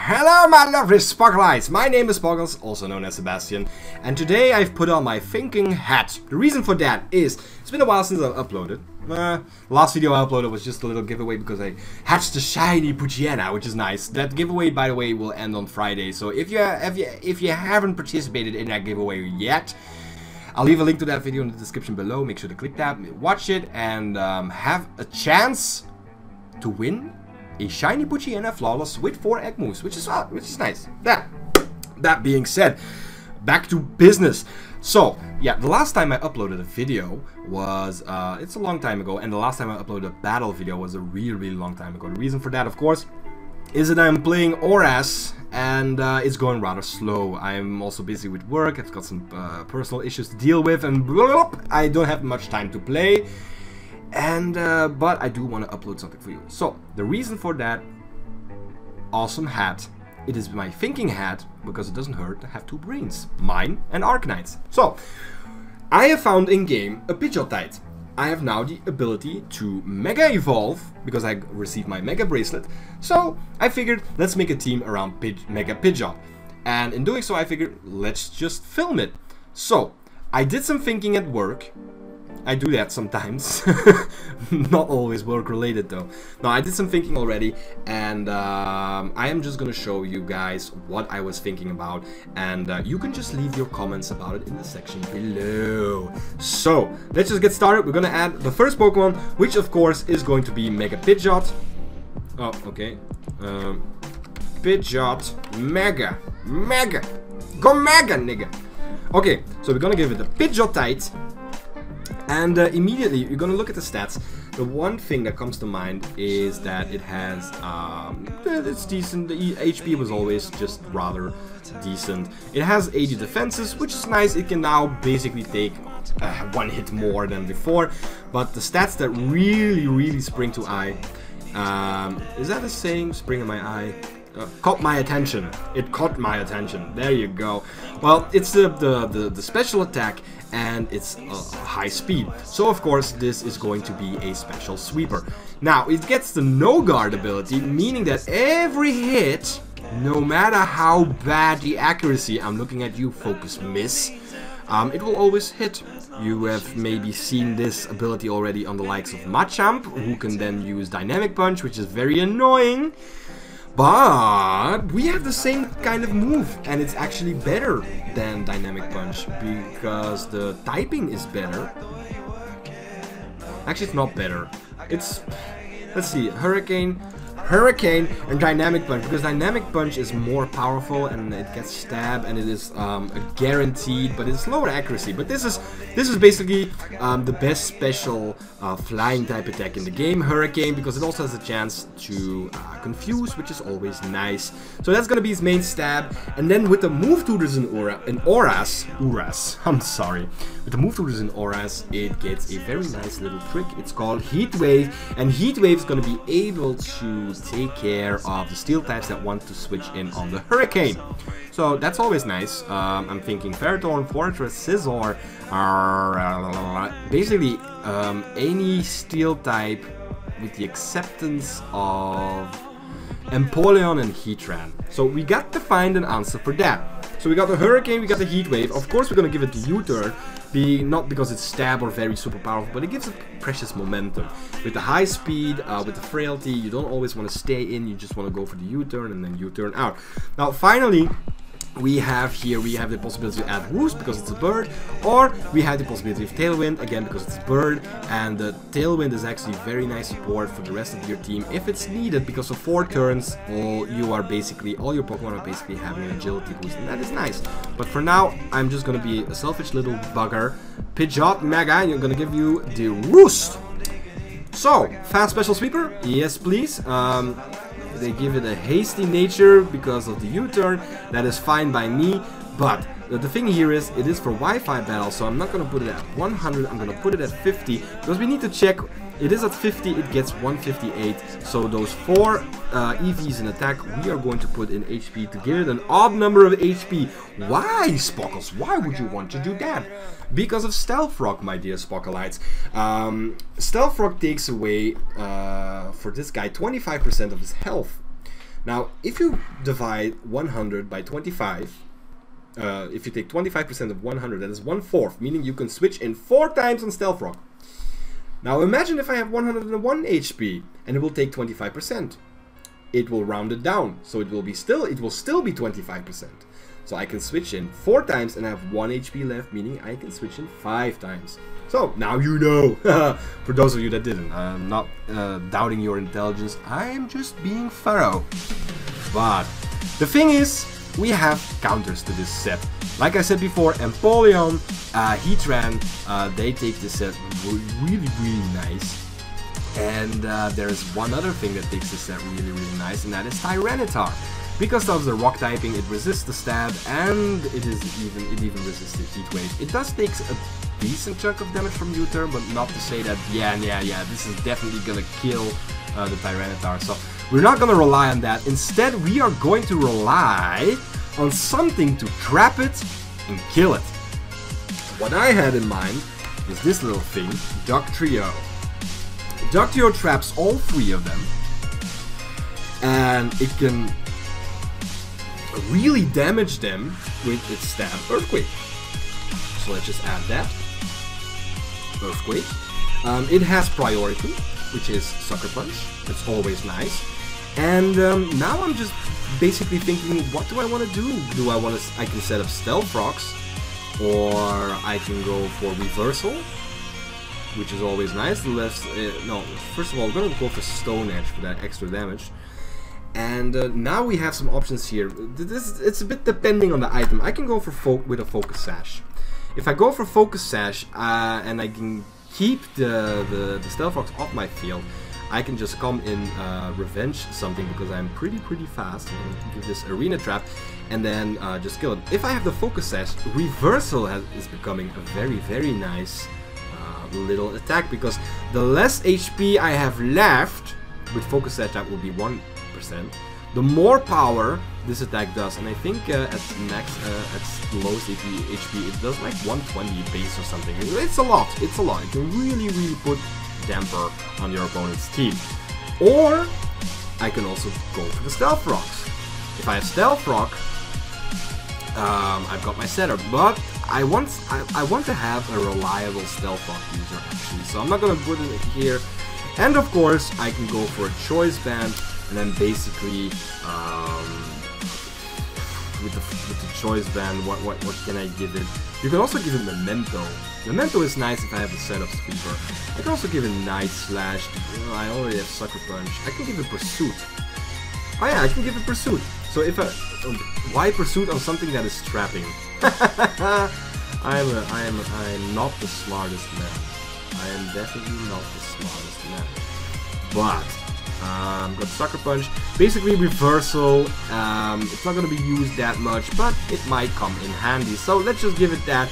Hello my lovely Spockles! My name is Spockles, also known as Sebastian, and today I've put on my thinking hat. The reason for that is, it's been a while since I've uploaded. The last video I uploaded was just a little giveaway because I hatched a shiny Pidgeot, which is nice. That giveaway, by the way, will end on Friday, so if you haven't participated in that giveaway yet, I'll leave a link to that video in the description below. Make sure to click that, watch it, and have a chance to win a shiny Pidgeot Flawless with 4 egg moves, which is nice. That being said, back to business. So yeah, the last time I uploaded a video was it's a long time ago, and the last time I uploaded a battle video was a really long time ago. The reason for that, of course, is that I'm playing ORAS and it's going rather slow. I'm also busy with work. I've got some personal issues to deal with, and I don't have much time to play. And but I do want to upload something for you. So the reason for that awesome hat, it is my thinking hat, because it doesn't hurt to have 2 brains, mine and Arcanine's. So I have found in game a Pidgeotite. I have now the ability to Mega Evolve because I received my Mega Bracelet. So I figured, let's make a team around Mega Pidgeot. And in doing so, I figured, let's just film it. So I did some thinking at work. I do that sometimes. Not always work related though. No, I did some thinking already, and I am just gonna show you guys what I was thinking about, and you can just leave your comments about it in the section below. So let's just get started. We're gonna add the first Pokemon, which of course is going to be Mega Pidgeot. Oh, okay. Pidgeot-Mega. Go Mega, nigga. Okay, so we're gonna give it a Pidgeotite. And immediately you're gonna look at the stats. The one thing that comes to mind is that it has it's decent. The HP was always just rather decent. It has 80 defenses, which is nice. It can now basically take 1 hit more than before. But the stats that really spring to eye, is that a saying? Spring in my eye? Caught my attention. It caught my attention. There you go. Well, it's the special attack, and it's high speed. So of course this is going to be a special sweeper. Now it gets the no guard ability, meaning that every hit, no matter how bad the accuracy, I'm looking at you, focus miss, it will always hit. You have maybe seen this ability already on the likes of Machamp, who can then use Dynamic Punch, which is very annoying. But we have the same kind of move, and it's actually better than Dynamic Punch because the typing is better. Actually, it's not better. It's, let's see, Hurricane, and Dynamic Punch, because Dynamic Punch is more powerful and it gets stab, and it is a guaranteed, but it's lower accuracy. But this is basically the best special flying type attack in the game, Hurricane, because it also has a chance to confuse, which is always nice. So that's gonna be his main stab, and then with the move tutors in ORAS, I'm sorry. With the move tutors in ORAS, it gets a very nice little trick. It's called Heat Wave, and Heat Wave is gonna be able to take care of the steel types that want to switch in on the Hurricane. So that's always nice. I'm thinking Ferrothorn, Fortress, Scizor, basically any steel type with the acceptance of Empoleon and Heatran. So we got to find an answer for that. So we got the Hurricane, we got the Heat Wave. Of course we're gonna give it the U-turn, not because it's stab or very super powerful, but it gives it precious momentum. With the high speed, with the frailty, you don't always want to stay in, you just want to go for the U-turn and then U-turn out. Now finally, we have the possibility to add Roost because it's a bird, or we have the possibility of Tailwind, again because it's a bird, and the Tailwind is actually very nice support for the rest of your team if it's needed, because for 4 turns all your Pokemon are basically having an agility boost, and that is nice. But for now, I'm just gonna be a selfish little bugger, Pidgeot-Mega, and you're gonna give you the Roost. So, fast special sweeper, yes please. They give it a Hasty Nature because of the U-turn. That is fine by me, but the thing here is, it is for Wi-Fi battle, so I'm not going to put it at 100, I'm going to put it at 50, because we need to check. It is at 50, it gets 158, so those 4 EVs in attack, we are going to put in HP to give it an odd number of HP. Why, Spockles? Why would you want to do that? Because of Stealth Rock, my dear Spockleites. Stealth Rock takes away, for this guy, 25% of his health. Now, if you divide 100 by 25, if you take 25% of 100, that is 1/4, meaning you can switch in 4 times on Stealth Rock. Now imagine if I have 101 HP and it will take 25%. It will round it down, so it will still be 25%. So I can switch in 4 times and I have 1 HP left, meaning I can switch in 5 times. So now you know. For those of you that didn't, I'm not doubting your intelligence. I am just being thorough. But the thing is, we have counters to this set. Like I said before, Empoleon, Heatran, they take this set really nice. And there's one other thing that takes this set really nice, and that is Tyranitar. Because of the rock typing, it resists the stab, and it even resists the heat wave. It does take a decent chunk of damage from U-turn, but not to say that yeah, this is definitely gonna kill the Tyranitar. So we're not gonna rely on that. Instead, we are going to rely on something to trap it and kill it. What I had in mind is this little thing, Dugtrio. Dugtrio traps all 3 of them, and it can really damage them with its stab Earthquake. So let's just add that. Earthquake. It has priority, which is Sucker Punch. It's always nice. And now I'm just basically thinking, what do I want to do? I can set up Stealth Rocks, or I can go for Reversal, which is always nice. No, first of all, we're gonna go for Stone Edge for that extra damage. And now we have some options here. It's a bit depending on the item. I can go for with a Focus Sash. If I go for Focus Sash and I can keep the Stealth Rocks off my field, I can just come in Revenge something because I'm pretty fast. I'm gonna give this Arena Trap and then just kill it. If I have the Focus Sash, Reversal is becoming a very nice little attack, because the less HP I have left with Focus Sash, that will be 1%, the more power this attack does. And I think at max, at lowest HP, it does like 120 base or something. It's a lot. It can really put damper on your opponent's team. Or I can also go for the Stealth Rocks. If I have Stealth Rock, I've got my setup, but I want to have a reliable Stealth Rock user actually, so I'm not gonna put it here. And of course, I can go for a Choice Band, and then basically with the Choice Band, what can I give it? You can also give it Memento. Memento is nice if I have a setup Sweeper. I can also give it Night Slash. I already have Sucker Punch. I can give it Pursuit. Oh yeah, I can give it Pursuit. So if why Pursuit on something that is trapping? I am not the smartest man. I am definitely not the smartest man. But got Sucker Punch. Basically Reversal. It's not gonna be used that much, but it might come in handy. So let's just give it that.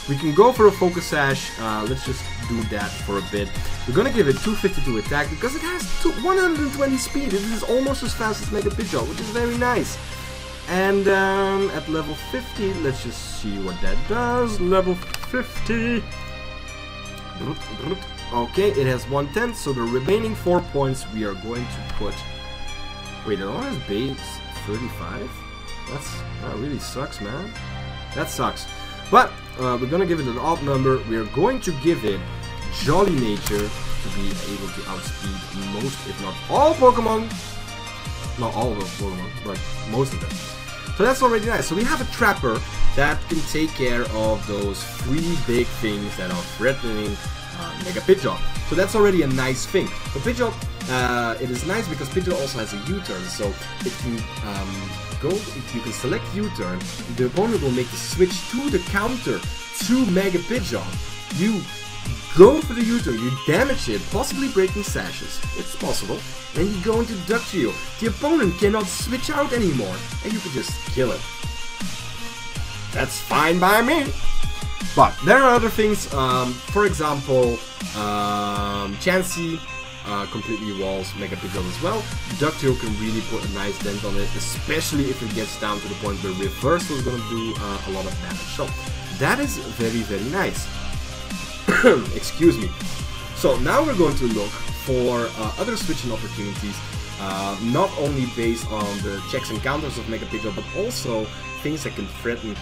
We can go for a Focus Sash. Let's just do that for a bit. We're gonna give it 252 attack because it has 120 speed. It is almost as fast as Mega Pidgeot, which is very nice. And at level 50, let's just see what that does. Level 50. Okay, it has 110, so the remaining 4 points we are going to put... Wait, it only has base 35? That really sucks, man. That sucks. But we're gonna give it an odd number. We are going to give it Jolly Nature to be able to outspeed most, if not all Pokemon. Not all of those Pokemon, but most of them. So that's already nice. So we have a Trapper that can take care of those 3 big things that are threatening Mega Pidgeot. So that's already a nice thing. But Pidgeot, it is nice because Pidgeot also has a U-turn, so it can you can select U-turn, the opponent will make the switch to the counter to Mega Pidgeot. You go for the U-turn, you damage it, possibly breaking Sashes. It's possible. Then you go into Dugtrio. The opponent cannot switch out anymore, and you can just kill it. That's fine by me. But there are other things, for example, Chansey completely walls Mega Pidgeot as well. Dugtrio can really put a nice dent on it, especially if it gets down to the point where Reversal is going to do a lot of damage. So that is very nice. Excuse me. So now we're going to look for other switching opportunities. not only based on the checks and counters of Mega Pidgeot, but also things that can threaten,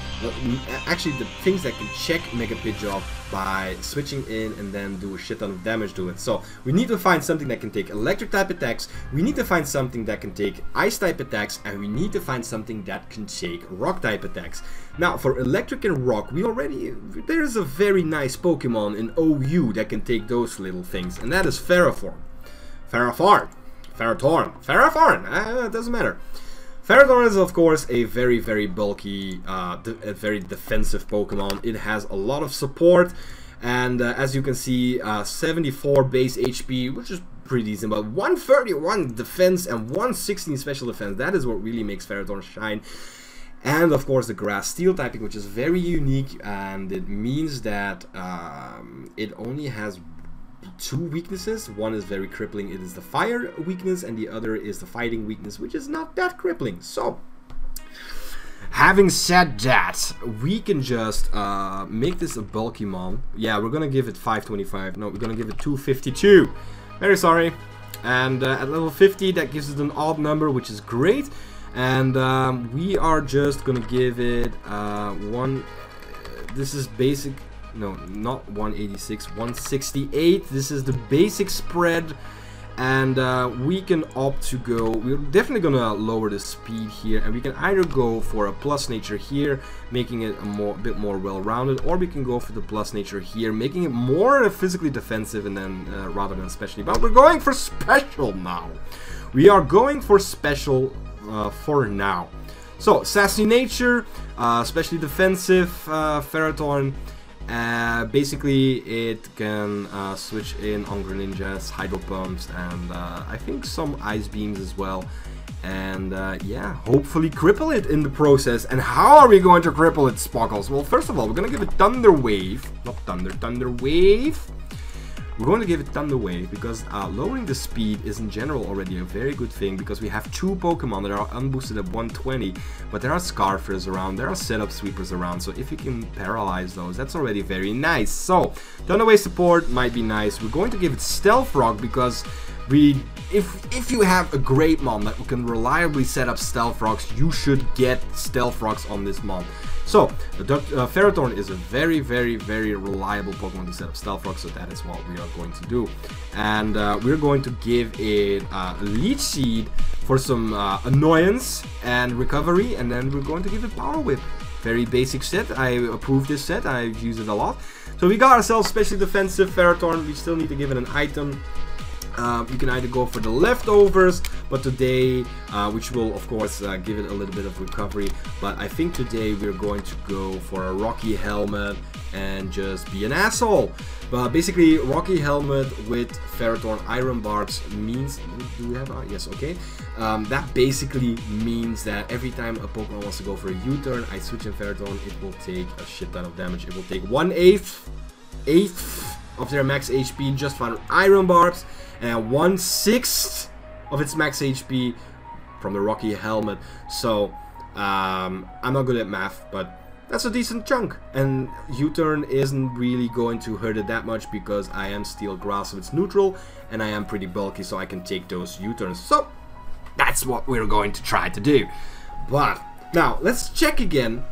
actually the things that can check Mega Pidgeot by switching in and then do a shit ton of damage to it. So we need to find something that can take electric type attacks, we need to find something that can take ice type attacks, and we need to find something that can take rock type attacks. Now for electric and rock, there's a very nice Pokemon in OU that can take those little things, and that is Ferrothorn. It doesn't matter. Ferrothorn is of course a very, very bulky, a very defensive Pokemon. It has a lot of support, and as you can see, 74 base HP, which is pretty decent, but 131 defense and 116 special defense. That is what really makes Ferrothorn shine. And of course the grass steel typing, which is very unique, and it means that it only has two weaknesses. One is very crippling, it is the fire weakness, and the other is the fighting weakness, which is not that crippling. So having said that, we can just make this a bulky mon. Yeah, we're gonna give it 525. No, we're gonna give it 252. Very sorry. And at level 50 that gives it an odd number, which is great. And we are just gonna give it this is basic. No, not 186, 168. This is the basic spread, and we can opt to go. We're definitely gonna lower the speed here, and we can either go for a plus nature here, making it a bit more well-rounded, or we can go for the plus nature here, making it more physically defensive, and then rather than specially. But we're going for special now. We are going for special for now. So Hasty Nature, especially defensive, Ferrothorn. Basically it can switch in on Greninjas, Hydro Pumps, and I think some Ice Beams as well. And yeah, hopefully cripple it in the process. And how are we going to cripple it, Spockles? Well, first of all, we're going to give it Thunder Wave. Not Thunder, Thunder Wave. We're going to give it Thunder Wave because lowering the speed is in general already a very good thing, because we have two Pokemon that are unboosted at 120, but there are Scarfers around, there are Setup Sweepers around, so if you can paralyze those, that's already very nice. So, Thunder Wave support might be nice. We're going to give it Stealth Rock because if you have a great mon that can reliably set up Stealth Rocks, you should get Stealth Rocks on this mon. So, Ferrothorn is a very, very, very reliable Pokemon to set up Stealth Rock, so that is what we are going to do. And we're going to give it Leech Seed for some annoyance and recovery, and then we're going to give it Power Whip. Very basic set. I approve this set. I've used it a lot. So we got ourselves specially defensive Ferrothorn. We still need to give it an item. You can either go for the leftovers, but today, which will of course give it a little bit of recovery, but I think today we're going to go for a Rocky Helmet and just be an asshole. But basically, Rocky Helmet with Ferrothorn Iron Barbs means, do we have, yes, okay. That basically means that every time a Pokemon wants to go for a U-turn, I switch in Ferrothorn, it will take a shit ton of damage. It will take 1/8 of their max HP just for Iron Barbs, and 1/6 of its max HP from the Rocky Helmet. So I'm not good at math, but that's a decent chunk, and U-turn isn't really going to hurt it that much because I am Steel Grass, so it's neutral, and I am pretty bulky, so I can take those U-turns. So that's what we're going to try to do. But now let's check again.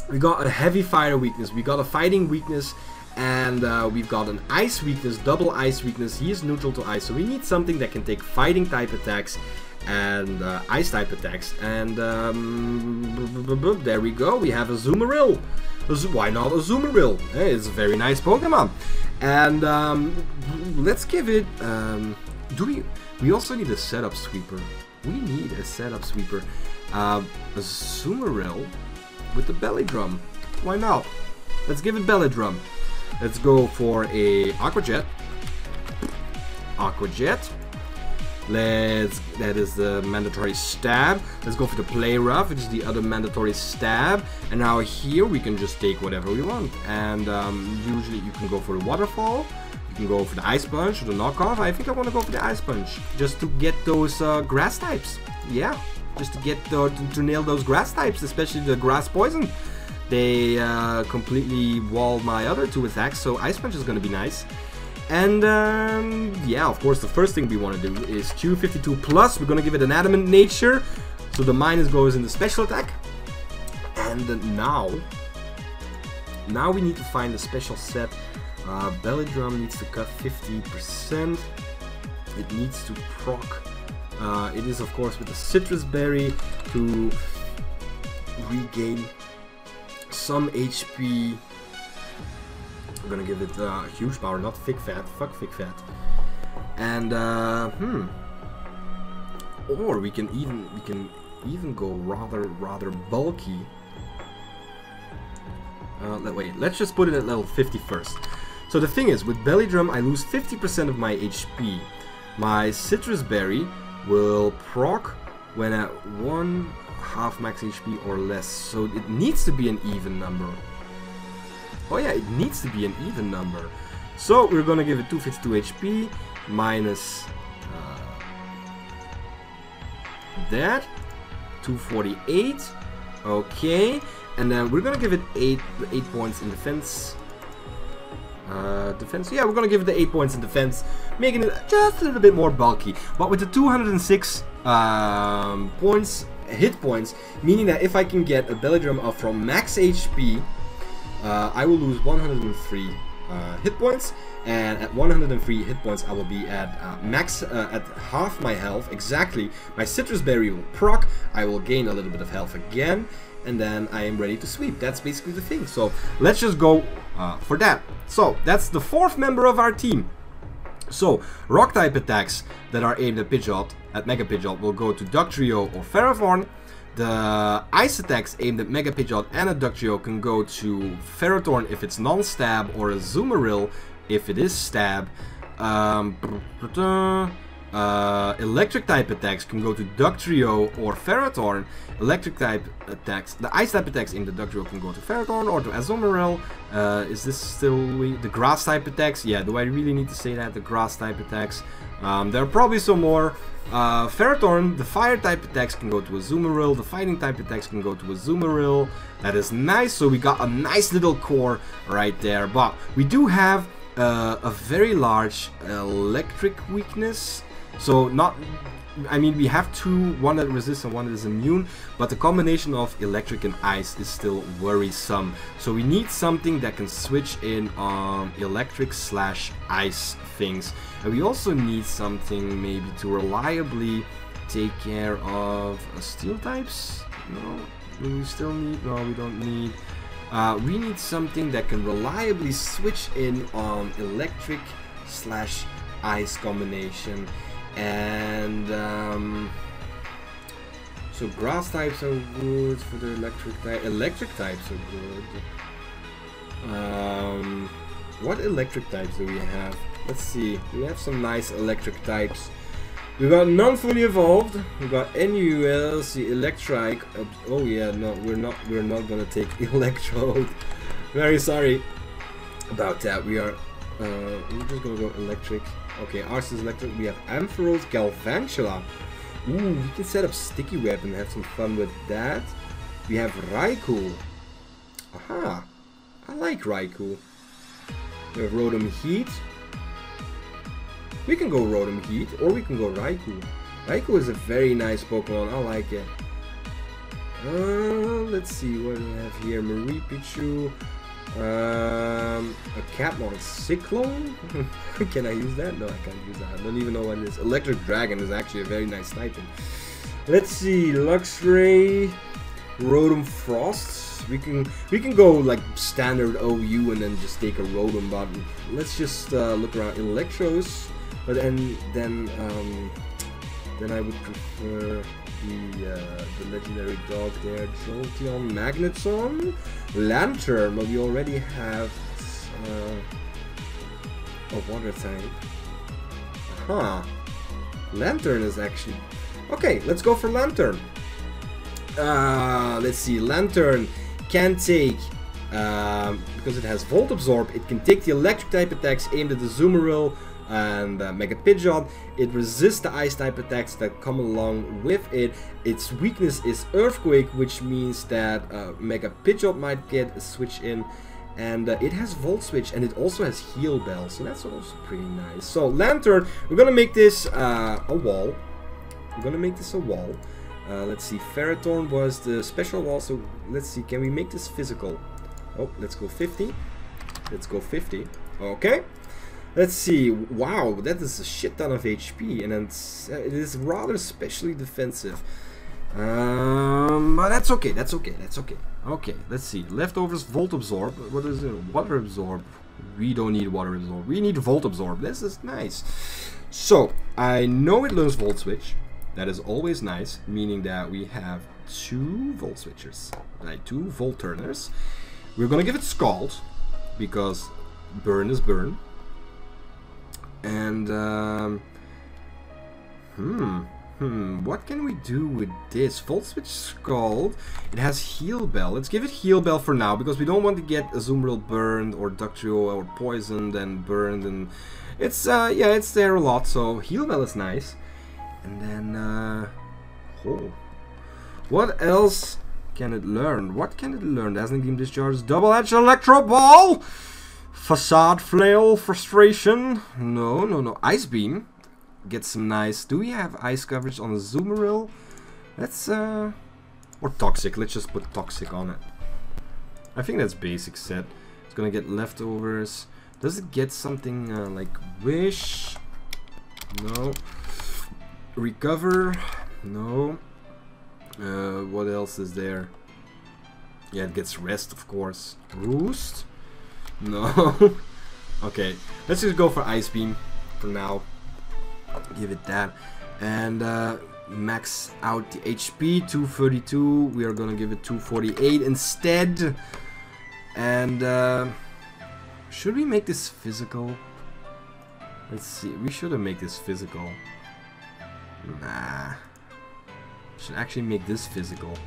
We got a heavy fire weakness, we got a fighting weakness, and we've got an ice weakness, double ice weakness. He is neutral to ice, so we need something that can take fighting type attacks and ice type attacks. And there we go, we have Azumarill. Why not Azumarill? Hey, it's a very nice Pokemon. And let's give it, we also need a setup sweeper. We need a setup sweeper. Azumarill with the belly drum. Why not? Let's give it belly drum. Let's go for a Aqua Jet. Aqua Jet. That is the mandatory stab. Let's go for the Play Rough, which is the other mandatory stab. And now here we can just take whatever we want. And usually you can go for the Waterfall. You can go for the Ice Punch or the Knockoff. I think I want to go for the Ice Punch, just to get those grass types. Yeah, just to get to nail those grass types, especially the Grass Poison. They completely wall my other two attacks, so Ice Punch is going to be nice. And yeah, of course, the first thing we want to do is Q52 plus. We're gonna give it an Adamant Nature, so the minus goes in the special attack. And now we need to find a special set. Belly Drum needs to cut 50%. It needs to proc. It is, of course, with the Citrus Berry to regain some HP. I'm gonna give it huge power, not thick fat. Fuck thick fat. And or we can even go rather bulky. Wait, let's just put it at level 50 first. So the thing is, with Belly Drum, I lose 50% of my HP. My Citrus Berry will proc when at 1/2 max HP or less. So it needs to be an even number. Oh yeah, it needs to be an even number. So we're gonna give it 252 HP minus that 248. Okay, and then we're gonna give it 8 points in defense. Defense. Yeah, we're gonna give it the 8 points in defense, making it just a little bit more bulky. But with the 206 hit points, meaning that if I can get a Belly Drum up from max HP, I will lose 103 hit points, and at 103 hit points I will be at max, at half my health exactly. My Citrus Berry will proc, I will gain a little bit of health again, and then I am ready to sweep. That's basically the thing. So let's just go for that. So that's the 4th member of our team. So rock type attacks that are aimed at Pidgeot, at Mega Pidgeot, will go to Dugtrio or Ferrothorn. The ice attacks aimed at Mega Pidgeot and a Dugtrio can go to Ferrothorn if it's non-stab, or Azumarill if it is stab. Electric type attacks can go to Dugtrio or Ferrothorn. Electric type attacks, the ice type attacks in the Dugtrio can go to Ferrothorn or to Azumarill. Is this still the grass type attacks? Yeah, do I really need to say that? The grass type attacks. There are probably some more. Ferrothorn, the fire type attacks can go to Azumarill. The fighting type attacks can go to Azumarill. That is nice. So we got a nice little core right there. But we do have a very large electric weakness. So I mean, we have two, one that resists and one that is immune, but the combination of electric and ice is still worrisome. So we need something that can switch in on electric / ice things. And we also need something maybe to reliably take care of steel types. No, do we still need? No, we don't need. We need something that can reliably switch in on electric / ice combination. And so grass types are good for the electric type. Electric types are good. What electric types do we have? Let's see. We have some nice electric types. We got non-fully evolved. We got NULC Electrike. Oh yeah, no, we're not gonna take Electrode. Very sorry about that. We're just gonna go electric. Okay, ours is electric. We have Ampharos Galvantula. Ooh, we can set up Sticky Web and have some fun with that. We have Raikou. Aha, I like Raikou. We have Rotom Heat. We can go Rotom Heat, or we can go Raikou. Raikou is a very nice Pokemon. I like it. Let's see what we have here. Marie Pichu. A Catmon Cyclone? Can I use that? No, I can't use that. I don't even know what it is. Electric Dragon is actually a very nice typing. Let's see, Luxray, Rotom Frost. We can go like standard OU and then just take a Rotom, but let's just look around. Electros, but then I would prefer the legendary dog there, Jolteon, Magneton, Lanturn, but we already have a water type. Huh. Lanturn is actually... Okay, let's go for Lanturn. Let's see, Lanturn can take, because it has Volt Absorb, it can take the electric type attacks aimed at the Azumarill and Mega Pidgeot. It resists the ice type attacks that come along with it. Its weakness is Earthquake, which means that Mega Pidgeot might get a switch in, And it has Volt Switch, and it also has Heal Bell, so that's also pretty nice. So Lanturn, we're gonna make this a wall. We're gonna make this a wall. Let's see, Ferrothorn was the special wall, so let's see, can we make this physical? Oh, let's go 50. Let's go 50. Okay. Let's see. Wow, that is a shit ton of HP, and then it is rather specially defensive. But that's okay. That's okay. That's okay. Okay, let's see. Leftovers, Volt Absorb. What is it? Water Absorb. We don't need Water Absorb. We need Volt Absorb. This is nice. So I know it learns Volt Switch. That is always nice, meaning that we have 2 Volt Switchers, like 2 Volt Turners. We're gonna give it Scald because burn is burn. And what can we do with this? Volt Switch Scald. It has Heal Bell. Let's give it Heal Bell for now because we don't want to get Azumarill burned or Dugtrio or poisoned and burned, and it's yeah, it's there a lot. So Heal Bell is nice. And then oh, what else can it learn? What can it learn? Dazzling Beam, Discharge, Double-Edged Electro Ball, Facade Flail, Frustration. No. Ice Beam. Get some nice. Do we have ice coverage on Azumarill? Let's or Toxic. Let's just put Toxic on it. I think that's basic set. It's gonna get Leftovers. Does it get something like Wish? No. Recover? No. What else is there? Yeah, it gets Rest, of course. Roost? No. Okay, let's just go for Ice Beam for now. Give it that. And max out the HP, 232. We are gonna give it 248 instead. And should we make this physical? Let's see. We should have made this physical. Nah. Should actually make this physical.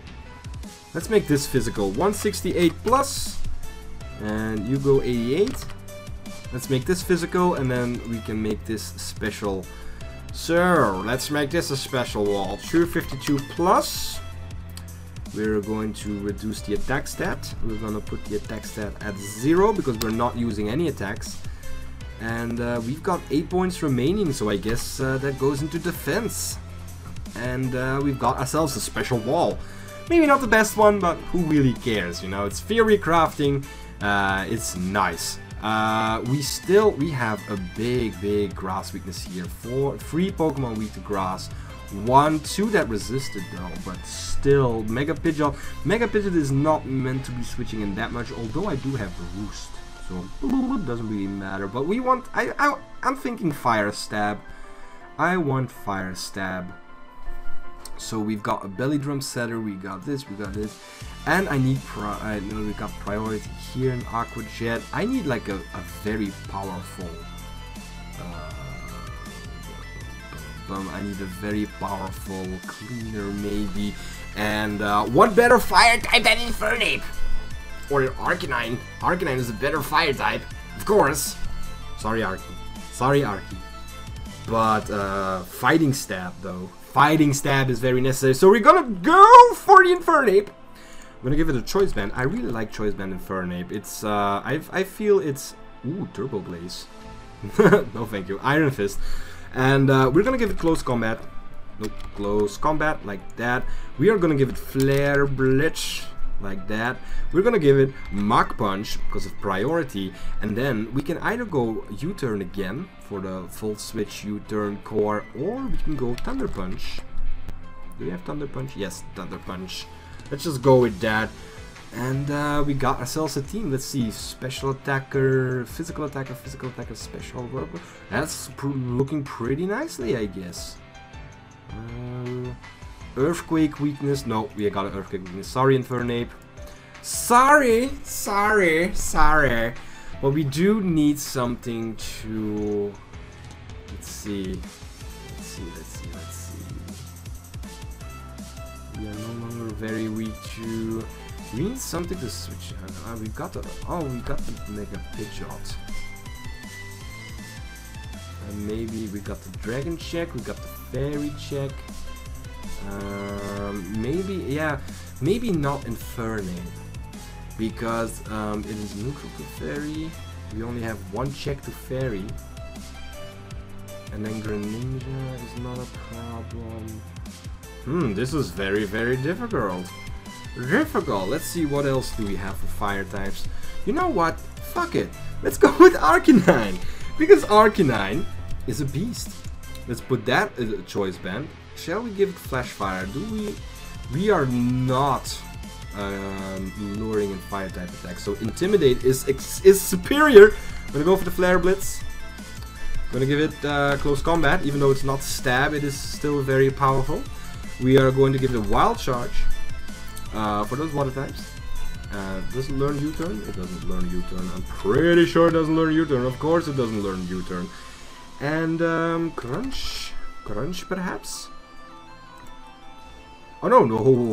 Let's make this physical. 168 plus. And you go 88. Let's make this physical, and then we can make this special. So let's make this a special wall. 252 plus. We're going to reduce the attack stat. We're gonna put the attack stat at 0 because we're not using any attacks. And we've got 8 points remaining, so I guess that goes into defense. And we've got ourselves a special wall. Maybe not the best one, but who really cares, you know? It's Fury Crafting. It's nice. We have a big grass weakness here. 3 Pokemon weak to grass. 1, 2 that resisted though, but still, Mega Pidgeot. Mega Pidgeot is not meant to be switching in that much, although I do have the Roost. So it doesn't really matter, but we want. I'm thinking Fire Stab. I want Fire Stab. So we've got a Belly Drum Setter. We got this. And I need. We got Priority here in Aqua Jet. I need like a very powerful. I need a very powerful cleaner maybe. And what better fire type than Infernape? Or Arcanine. Arcanine is a better fire type, of course. Sorry, Arky. But Fighting Stab, though. Fighting Stab is very necessary. So we're gonna go for the Infernape. I'm gonna give it a Choice Band. I really like Choice Band Infernape. It's I feel it's Turbo Blaze. No, thank you. Iron Fist. And we're gonna give it Close Combat. Nope, Close Combat like that. We are gonna give it Flare Blitz. Like that. We're gonna give it Mach Punch because of priority, and then we can either go U-turn again for the full switch U-turn core, or we can go Thunder Punch. Do we have Thunder Punch? Yes, Thunder Punch. Let's just go with that. And we got ourselves a team. Let's see, special attacker, physical attacker, special. That's looking pretty nicely, I guess. Earthquake weakness. No, we got an Earthquake weakness. Sorry, Infernape. Sorry. But we do need something to. Let's see. We are no longer very weak to. We need something to switch. We got the. We got the Mega Pidgeot. And maybe we got the Dragon check. We got the Fairy check. Maybe not Infernape. because it is neutral to fairy. We only have one check to fairy. And then Greninja is not a problem. This is very, very difficult. Let's see what else do we have for fire types. You know what? Fuck it. Let's go with Arcanine. Because Arcanine is a beast. Let's put that in a choice band. Shall we give it Flash Fire? Do we? We are not luring in fire type attacks. So Intimidate is superior. I'm gonna go for the Flare Blitz. I'm gonna give it close combat. Even though it's not stab, it is still very powerful. We are going to give it a Wild Charge for those water types. Does it learn U-turn? It doesn't learn U-turn. I'm pretty sure it doesn't learn U-turn. Of course it doesn't learn U-turn. And Crunch perhaps? Oh no,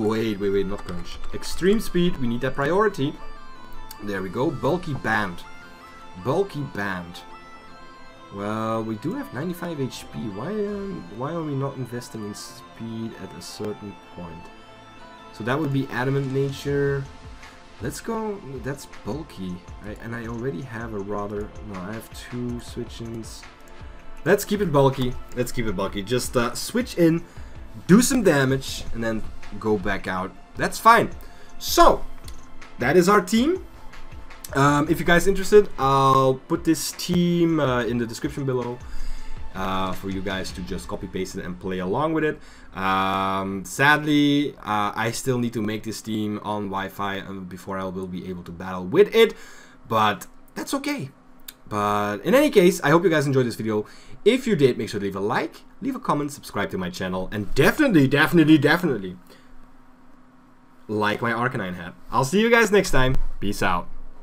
wait, not Crunch. Extreme Speed, we need that priority. There we go, Bulky Band. Well, we do have 95 HP. Why are we not investing in speed at a certain point? So that would be Adamant Nature. Let's go, that's bulky. And I already have a rather, no, I have 2 switch-ins. Let's keep it bulky. Just switch in, do some damage, and then go back out. That's fine. So, that is our team. If you guys are interested, I'll put this team in the description below for you guys to just copy paste it and play along with it. Sadly, I still need to make this team on Wi-Fi before I will be able to battle with it, but that's okay. But in any case, I hope you guys enjoyed this video. If you did, make sure to leave a like, leave a comment, subscribe to my channel, and definitely like my Arcanine hat. I'll see you guys next time. Peace out.